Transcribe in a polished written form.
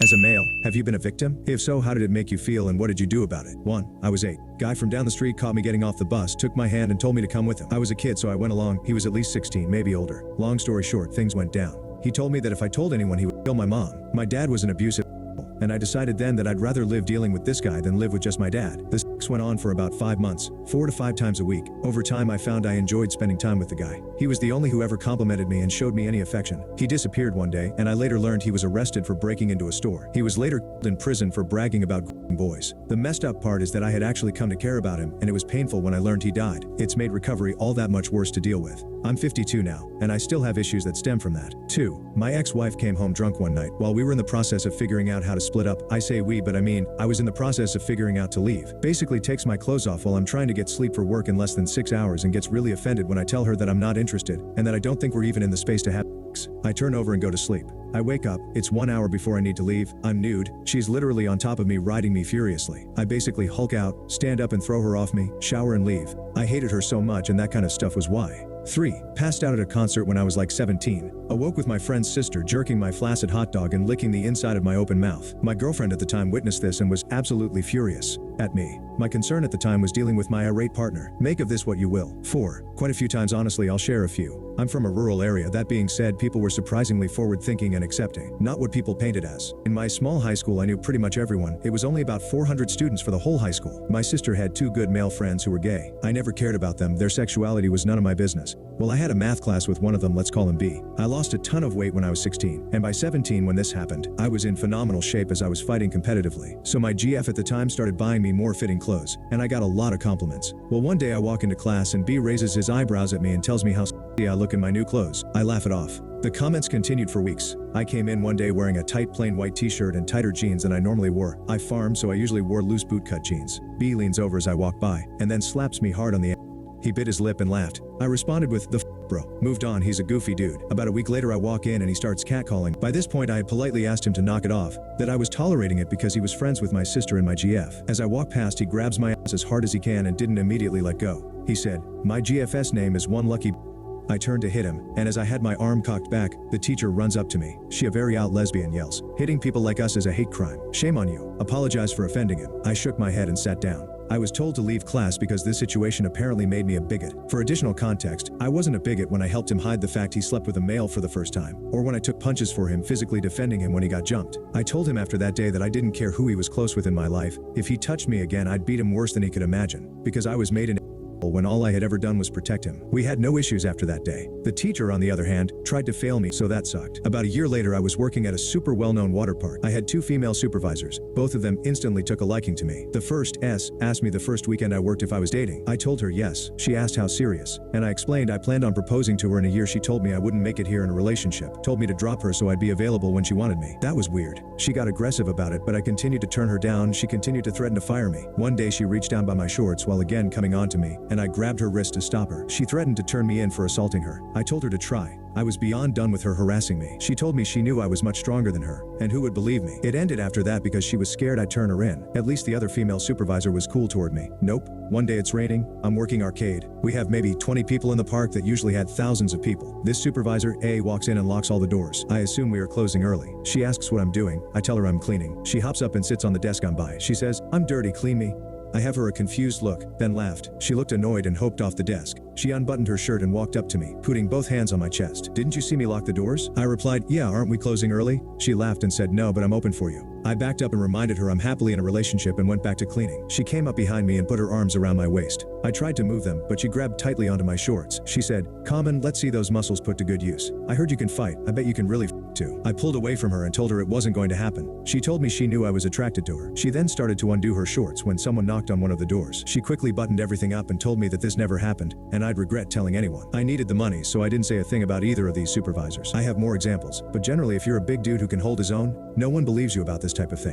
As a male, have you been a victim? If so, how did it make you feel and what did you do about it? 1. I was 8. Guy from down the street caught me getting off the bus, took my hand and told me to come with him. I was a kid, so I went along. He was at least 16, maybe older. Long story short, things went down. He told me that if I told anyone, he would kill my mom. My dad was an abusive and I decided then that I'd rather live dealing with this guy than live with just my dad. The sex went on for about 5 months, 4 to 5 times a week. Over time, I found I enjoyed spending time with the guy. He was the only who ever complimented me and showed me any affection. He disappeared one day, and I later learned he was arrested for breaking into a store. He was later in prison for bragging about boys. The messed up part is that I had actually come to care about him, and it was painful when I learned he died. It's made recovery all that much worse to deal with. I'm 52 now, and I still have issues that stem from that. 2. My ex-wife came home drunk one night. While we were in the process of figuring out how to split up, I say we, but I mean, I was in the process of figuring out to leave. Basically takes my clothes off while I'm trying to get sleep for work in less than 6 hours and gets really offended when I tell her that I'm not interested, and that I don't think we're even in the space to have sex. I turn over and go to sleep. I wake up, it's 1 hour before I need to leave, I'm nude, she's literally on top of me riding me furiously. I basically hulk out, stand up and throw her off me, shower and leave. I hated her so much and that kind of stuff was why. 3. Passed out at a concert when I was like 17. Awoke with my friend's sister jerking my flaccid hot dog and licking the inside of my open mouth. My girlfriend at the time witnessed this and was absolutely furious at me. My concern at the time was dealing with my irate partner. Make of this what you will. 4. Quite a few times, honestly, I'll share a few. I'm from a rural area. That being said, people were surprisingly forward-thinking and accepting. Not what people painted as. In my small high school, I knew pretty much everyone. It was only about 400 students for the whole high school. My sister had 2 good male friends who were gay. I never cared about them. Their sexuality was none of my business. Well, I had a math class with one of them, let's call him B. I lost a ton of weight when I was 16, and by 17 when this happened, I was in phenomenal shape as I was fighting competitively. So my GF at the time started buying me more fitting clothes, and I got a lot of compliments. Well, one day I walk into class and B raises his eyebrows at me and tells me how I look in my new clothes. I laugh it off. The comments continued for weeks. I came in one day wearing a tight plain white t-shirt and tighter jeans than I normally wore. I farmed, so I usually wore loose bootcut jeans. B leans over as I walk by, and then slaps me hard on the He bit his lip and laughed. I responded with, "The bro." Moved on, he's a goofy dude. About a week later I walk in and he starts catcalling. By this point I had politely asked him to knock it off, that I was tolerating it because he was friends with my sister and my GF. As I walk past, he grabs my ass as hard as he can and didn't immediately let go. He said, "My GF's name is one lucky." I turned to hit him, and as I had my arm cocked back, the teacher runs up to me. She, a very out lesbian, yells, "Hitting people like us is a hate crime. Shame on you. Apologize for offending him." I shook my head and sat down. I was told to leave class because this situation apparently made me a bigot. For additional context, I wasn't a bigot when I helped him hide the fact he slept with a male for the first time, or when I took punches for him physically defending him when he got jumped. I told him after that day that I didn't care who he was close with in my life. If he touched me again, I'd beat him worse than he could imagine, because I was made an when all I had ever done was protect him. We had no issues after that day. The teacher, on the other hand, tried to fail me, so that sucked. About a year later, I was working at a super well-known water park. I had 2 female supervisors. Both of them instantly took a liking to me. The first, S, asked me the first weekend I worked if I was dating. I told her yes. She asked how serious, and I explained I planned on proposing to her in a year. She told me I wouldn't make it here in a relationship. Told me to drop her so I'd be available when she wanted me. That was weird. She got aggressive about it, but I continued to turn her down. She continued to threaten to fire me. One day she reached down by my shorts while again coming on to me, and I grabbed her wrist to stop her. She threatened to turn me in for assaulting her. I told her to try. I was beyond done with her harassing me. She told me she knew I was much stronger than her, and who would believe me? It ended after that because she was scared I'd turn her in. At least the other female supervisor was cool toward me. Nope. One day it's raining, I'm working arcade. We have maybe 20 people in the park that usually had thousands of people. This supervisor, A, walks in and locks all the doors. I assume we are closing early. She asks what I'm doing. I tell her I'm cleaning. She hops up and sits on the desk I'm by. She says, "I'm dirty, clean me." I have her a confused look, then laughed. She looked annoyed and hopped off the desk. She unbuttoned her shirt and walked up to me, putting both hands on my chest. "Didn't you see me lock the doors?" I replied, "Yeah, aren't we closing early?" She laughed and said, "No, but I'm open for you." I backed up and reminded her I'm happily in a relationship and went back to cleaning. She came up behind me and put her arms around my waist. I tried to move them, but she grabbed tightly onto my shorts. She said, "Common, let's see those muscles put to good use. I heard you can fight. I bet you can really too." I pulled away from her and told her it wasn't going to happen. She told me she knew I was attracted to her. She then started to undo her shorts when someone knocked on one of the doors. She quickly buttoned everything up and told me that this never happened, and I'd regret telling anyone. I needed the money, so I didn't say a thing about either of these supervisors. I have more examples, but generally if you're a big dude who can hold his own, no one believes you about this type of thing.